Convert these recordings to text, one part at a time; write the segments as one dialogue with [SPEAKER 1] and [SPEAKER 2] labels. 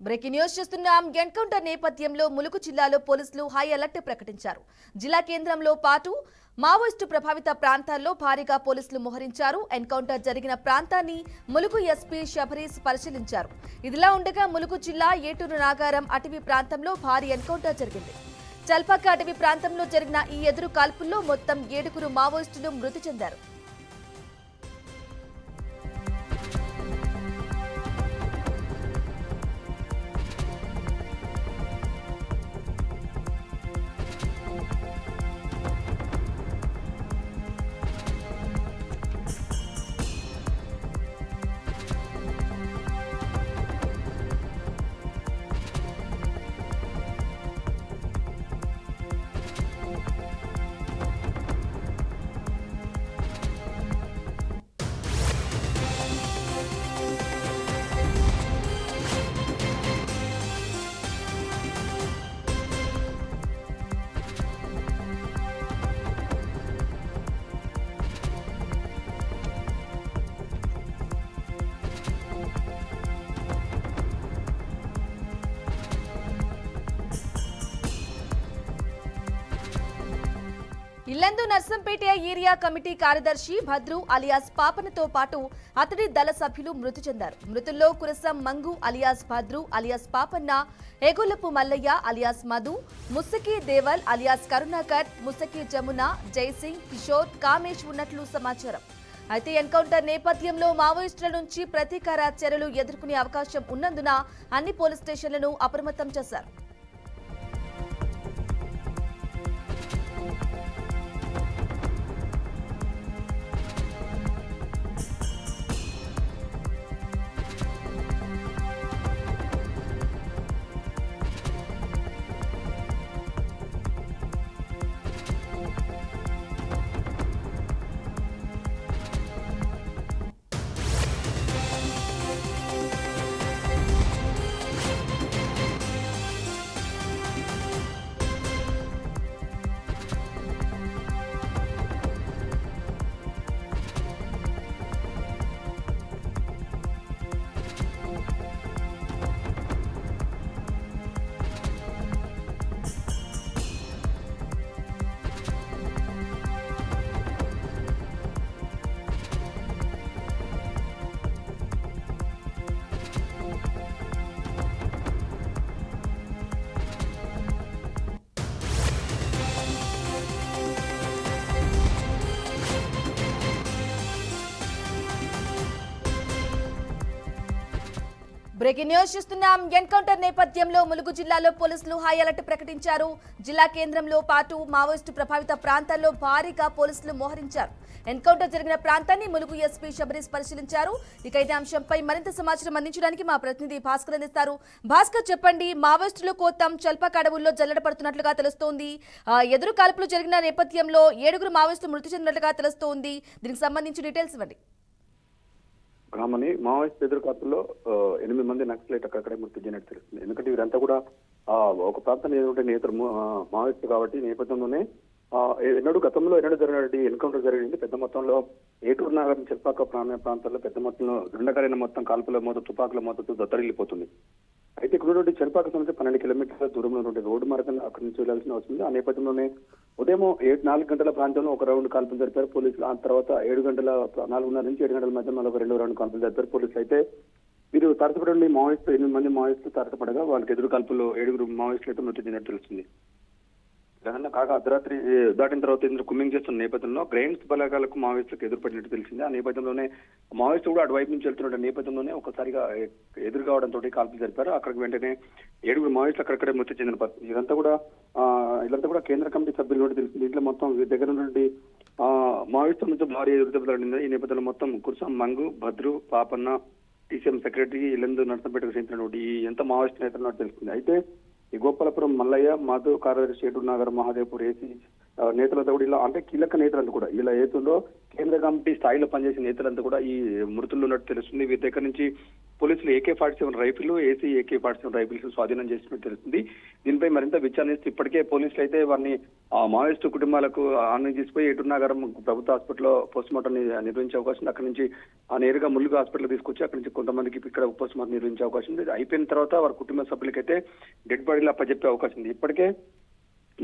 [SPEAKER 1] Breaking news చూస్తున్నాం. Encounter నేపథ్యంలో ములుగు జిల్లాలో పోలీసులు హై అలర్ట్ ప్రకటించారు. జిల్లా కేంద్రంలో పాటు మావోయిస్టు ప్రభావిత ప్రాంతాల్లో భారీగా పోలీసులు మోహరించారు. ఎన్కౌంటర్ జరిగిన ప్రాంతాన్ని ములుగు ఎస్పీ శబరీష్ పరిశీలించారు. ఇదిలా ఉండగా ములుగు జిల్లా ఏటూరు నాగారం అటవీ ప్రాంతంలో భారీ ఎన్కౌంటర్ జరిగింది. చల్పాక అటవీ ప్రాంతంలో జరిగిన ఈ ఎదురు కాల్పుల్లో మొత్తం 7 మావోయిస్టులు మృతి చెందారు. ఇల్లందు నర్సంపేట ఏరియా కమిటీ కార్యదర్శి భద్రు అలియాస్ పాపనతో పాటు అతడి దళ సభ్యులు మృతి చెందారు. మృతుల్లో Kurasam Mangu alias Bhadru alias Papanna, Egulapu Mallaiah alias Madhu, Mussaki Deval alias Karunakar, Mussaki Jamuna, Jaisingh, Kishore, Kamesh ఉన్నట్లు సమాచారం. అయితే ఎన్కౌంటర్ నేపథ్యంలో మావోయిస్టుల నుంచి ప్రతీకార చర్యలు ఎదుర్కొనే అవకాశం ఉన్నందున అన్ని పోలీస్ స్టేషన్లను అప్రమత్తం చేశారు. బ్రేకింగ్ న్యూస్ చూస్తున్నాం. ఎన్కౌంటర్ నేపథ్యంలో ములుగు జిల్లాలో పోలీసులు హై అలర్ట్ ప్రకటించారు. జిల్లా కేంద్రంలో పాటు మావోయిస్టు ప్రభావిత ప్రాంతాల్లో భారీగా పోలీసులు మోహరించారు. ఎన్కౌంటర్ జరిగిన ప్రాంతాన్ని ములుగు ఎస్పీ శబరీష్ పరిశీలించారు. ఇక ఇదే అంశంపై మరింత సమాచారం అందించడానికి మా ప్రతినిధి భాస్కర్ అందిస్తారు. భాస్కర్, చెప్పండి, మావోయిస్టులు కోతం చల్పాక అడవుల్లో జల్లెడ పడుతున్నట్లుగా తెలుస్తోంది. ఎదురు కాల్పులు జరిగిన నేపథ్యంలో 7 మావోయిస్టులు మృతి చెందినట్లుగా తెలుస్తోంది. దీనికి సంబంధించి డీటెయిల్స్ ఇవ్వండి.
[SPEAKER 2] గ్రామని మావోయిస్ట్ ఎదురుకాతుల్లో 8 మంది నక్సలైట్ అక్కడక్కడే మృతి చెందినట్టు తెలుస్తుంది. ఎందుకంటే వీరంతా కూడా ఒక ప్రాంతం ఏదంటే నేతలు మావోయిస్టు కాబట్టి నేపథ్యంలోనే గతంలో జరిగినటువంటి ఎన్కౌంటర్ జరిగింది. పెద్ద మొత్తంలో ఏటూరు నగరం చెల్పాక ప్రాంతాల్లో పెద్ద మొత్తంలో దుండగారైన మొత్తం కాల్పుల మోత తుపాకుల మోతతో దత్తరిల్లిపోతుంది. అయితే ఇక్కడ చెల్పాక నుంచి 12 కిలోమీటర్ల దూరంలో ఉండే రోడ్డు మార్గంలో అక్కడి నుంచి వెళ్లాల్సిన వస్తుంది. ఆ నేపథ్యంలోనే ఉదయం 4 గంటల ప్రాంతంలో ఒక రౌండ్ కాల్పులు జరిపారు పోలీసులు. ఆ తర్వాత 4:30 నుంచి 7 గంటల మధ్య మరొక 2 రౌండ్ కాల్పులు జరిపారు పోలీసులు. అయితే వీరు తరచపడండి మావోయిస్టు 8 మంది మావోయిస్టులు తరచపడగా వాళ్ళకి ఎదురు కాల్పుల్లో 7 మావోయిస్టులు అయితే మృతి చెందినట్టు తెలుస్తుంది. కాగా అర్ధరాత్రి దాటిన తర్వాత ఇందులో కుమ్మింగ్ చేస్తున్న నేపథ్యంలో గ్రైన్స్ బలగాలకు మావోయిస్టులకు ఎదురుపడినట్టు తెలిసింది. ఆ నేపథ్యంలోనే మావోయిస్టు కూడా అటువైపు నుంచి వెళ్తున్న నేపథ్యంలోనే ఒకసారిగా ఎదురు కావడంతో కాల్పులు జరిపారు. అక్కడికి వెంటనే 7 మావోయిస్టులు అక్కడక్కడే మృతి చెందిన పరిస్థితి. ఇదంతా కూడా కేంద్ర కమిటీ సభ్యులు కూడా తెలిసింది. దీంట్లో మొత్తం దగ్గర నుండి మావోయిస్టుల నుంచి భారీ ఎదురుదెబ్బలాడింది. ఈ నేపథ్యంలో మొత్తం కుర్సం మంగు, భద్రు, పాపన్న, టీసీఎం సెక్రటరీ, ఇల్లందు నర్సంపేటకు చెందినటువంటి ఎంత మావోయిస్టు నేతలు తెలుస్తుంది. అయితే ఈ గోపాలపురం మల్లయ్య, మధు, కార్యదర్శి ఏటూరు నాగర్, మహాదేవ్పూర్ ఏసీ నేతలంతా కూడా ఇలా అంటే కీలక నేతలంతా కూడా ఇలా ఏతుల్లో కేంద్ర కమిటీ స్థాయిలో పనిచేసిన నేతలంతా కూడా ఈ మృతుల్లో ఉన్నట్టు తెలుస్తుంది. వీరి దగ్గర నుంచి పోలీసులు AK-47 రైఫిల్, AK-47 రైఫిల్స్ స్వాధీనం చేసినట్టు తెలుస్తుంది. దీనిపై మరింత విచారణిస్తూ ఇప్పటికే పోలీసులు అయితే వారిని మావోయిస్టు కుటుంబాలకు తీసుకుపోయి ఏటూరు నాగారం ప్రభుత్వ హాస్పిటల్లో పోస్ట్ మార్టం నిర్వహించే అవకాశం ఉంది. అక్కడి నుంచి నేరుగా ములుగు హాస్పిటల్ తీసుకొచ్చి అక్కడి నుంచి కొంతమందికి ఇక్కడ పోస్ట్ మార్టం నిర్వహించే అవకాశం ఉంది. అయిపోయిన తర్వాత వారి కుటుంబ సభ్యులకైతే డెడ్ బాడీలు అప్పచెప్పే అవకాశం ఉంది. ఇప్పటికే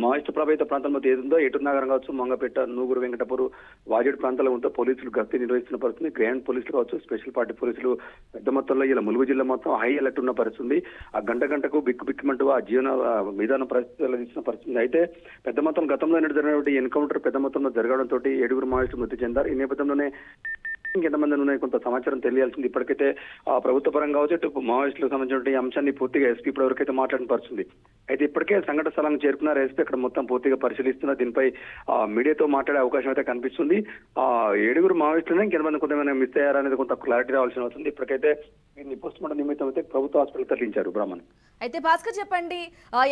[SPEAKER 2] మావోయిస్టు ప్రభావిత ప్రాంతంలో ఏదుందో ఏటూరు నాగారం కావచ్చు, మంగపేట, నూగురు, వెంకటపూర్, వాజేడు ప్రాంతాల్లో ఉంటే పోలీసులు గస్తీ నిర్వహిస్తున్న పరిస్థితి. గ్రాండ్ పోలీసులు కావచ్చు, స్పెషల్ పార్టీ పోలీసులు పెద్ద మొత్తంలో ఇలా ములుగు జిల్లా మొత్తం హై అలర్ట్ ఉన్న పరిస్థితి. ఆ గంటకు బిక్కుమంటూ ఆ జీవన విధాన పరిస్థితులు ఇచ్చిన పరిస్థితి. అయితే పెద్ద మొత్తం గతంలో జరిగినటువంటి ఎన్కౌంటర్ పెద్ద మొత్తంలో జరగడంతో 7 మావోయిస్టులు మృతి చెందారు. ఈ నేపథ్యంలోనే ఇంకెంతమంది ఉన్నాయి కొంత సమాచారం తెలియాల్సింది. ఇప్పటికైతే ప్రభుత్వ పరంగా కావచ్చు, ఇటు మావోయిస్టులకు సంబంధించిన అంశాన్ని పూర్తిగా ఎస్పీ ఇప్పటివరకైతే మాట్లాడిన పరిస్థితి. అయితే ఇప్పటికే సంఘటన స్థలానికి చేరుకున్నారు ఎస్పీ. అక్కడ మొత్తం పూర్తిగా పరిశీలిస్తున్నారు. దీనిపై మీడియాతో మాట్లాడే అవకాశం అయితే కనిపిస్తుంది. 7 మావోయిస్టులనే ఇంకెంతమంది కొంతమంది మిస్ అయ్యారనేది కొంత క్లారిటీ రావాల్సిన అవుతుంది. ఇప్పటికైతే దీన్ని పోస్ట్ మార్టం నిమిత్తం అయితే ప్రభుత్వ హాస్పిటల్ తరలించారు. బ్రాహ్మణ్
[SPEAKER 1] అయితే భాస్కర్ చెప్పండి,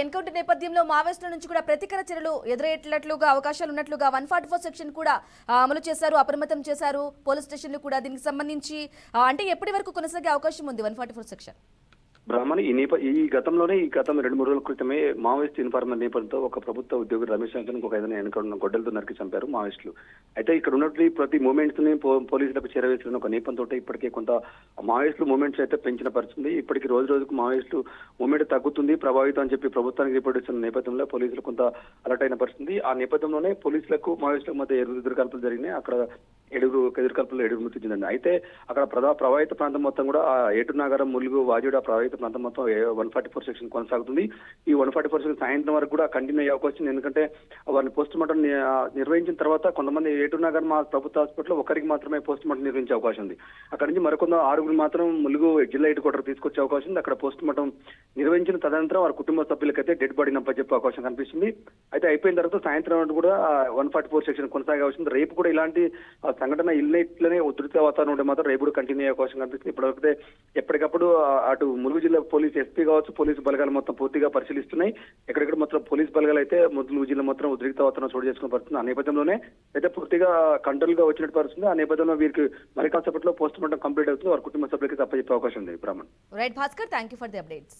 [SPEAKER 1] ఎన్కౌంటర్ నేపథ్యంలో మావోయిస్టుల నుంచి కూడా ప్రతీకార చర్యలు ఎదురయ్యేట్లుగా అవకాశాలు ఉన్నట్లుగా 144 సెక్షన్ కూడా అమలు చేశారు, అప్రమత్తం చేశారు పోలీస్ స్టేషన్లు కూడా. దీనికి సంబంధించి అంటే ఎప్పటి వరకు కొనసాగే అవకాశం ఉంది 144 సెక్షన్?
[SPEAKER 2] బ్రాహ్మణి ఈ గతం 2-3 రోజుల క్రితమే మావోయిస్ట్ ఇన్ఫార్మర్ నేపథ్యంతో ఒక ప్రభుత్వ ఉద్యోగి రమేష్ శంకర్ని ఒక 5 ఎన్కౌంటర్ గొడ్డలతో నరికి చంపారు మావోయిస్టులు. అయితే ఇక్కడ ఉన్నటువంటి ప్రతి మూమెంట్స్ ని పోలీసులకు చేరవేసిన ఒక నేపథ్యంతో ఇప్పటికే కొంత మావోయిస్టులు మూమెంట్స్ అయితే పెంచిన పరిస్థితి. ఇప్పటికి రోజుకు మావోయిస్టులు మూమెంట్ తగ్గుతుంది, ప్రభావితం అని చెప్పి ప్రభుత్వానికి రిపోర్ట్ ఇస్తున్న నేపథ్యంలో పోలీసులు కొంత అలర్ట్ అయిన పరిస్థితి. ఆ నేపథ్యంలోనే పోలీసులకు మావోయిస్టులకు మధ్య ఎదురుకాల్పులు జరిగినాయి. అక్కడ ఎదురుకాల్పుల్లో 7 మృతి చెందింది. అయితే అక్కడ ప్రభావిత ప్రాంతం మొత్తం కూడా ఏటూరు నాగారం, ములుగు, వాజేడు ప్రభావిత ప్రాంతం మొత్తం 144 సెక్షన్ కొనసాగుతుంది. ఈ 144 సెక్షన్ సాయంత్రం వరకు కూడా కంటిన్యూ అయ్యే అవకాశం ఉంది. ఎందుకంటే వారిని పోస్ట్ మార్టం నిర్వహించిన తర్వాత కొంతమంది ఏటూరు నాగారం మా ప్రభుత్వ హాస్పిటల్లో ఒకరికి మాత్రమే పోస్ట్ మార్టం నిర్వహించే అవకాశం ఉంది. అక్కడ నుంచి మరికొంత 6 మాత్రం ములుగు జిల్లా హెడ్ క్వార్టర్ తీసుకొచ్చే అవకాశం ఉంది. అక్కడ పోస్ట్ మార్టం నిర్వహించిన తదనంతరం వారి కుటుంబ సభ్యులకైతే డెడ్ బాడీని అప్పచెప్పే అవకాశం కనిపిస్తుంది. అయితే అయిపోయిన తర్వాత సాయంత్రం కూడా 144 సెక్షన్ కొనసాగే అవకాశం ఉంది. రేపు కూడా ఇలాంటి సంఘటన ఇట్లనే ఉధృత వాతావరణం ఉంటే మాత్రం రేపు కూడా కంటిన్యూ అయ్యే అవకాశం కనిపిస్తుంది. ఇప్పటివరకైతే ఎప్పటికప్పుడు అటు ములుగు జిల్లా పోలీస్ ఎస్పీ కావచ్చు, పోలీసు బలగాలు మొత్తం పూర్తిగా పరిశీలిస్తున్నాయి. ఎక్కడెక్కడ మొత్తం పోలీసు బలగాలు అయితే ములుగు జిల్లా మొత్తం ఉద్రిక్త వాతావరణం చోటు చేసుకున్న పరిస్థితుంది. ఆ నేపథ్యంలోనే అయితే పూర్తిగా కంట్రోల్ గా వచ్చినట్టు పరిస్థితుంది. ఆ నేపథ్యంలో వీరికి మరి కాసేపట్లో పోస్ట్ మార్టం కంప్లీట్ అవుతుంది. వారి కుటుంబ సభ్యులకి అప్పచెప్పే అవకాశం ఉంది. బ్రాహ్మణ్
[SPEAKER 1] right Bhaskar, thank you for the updates.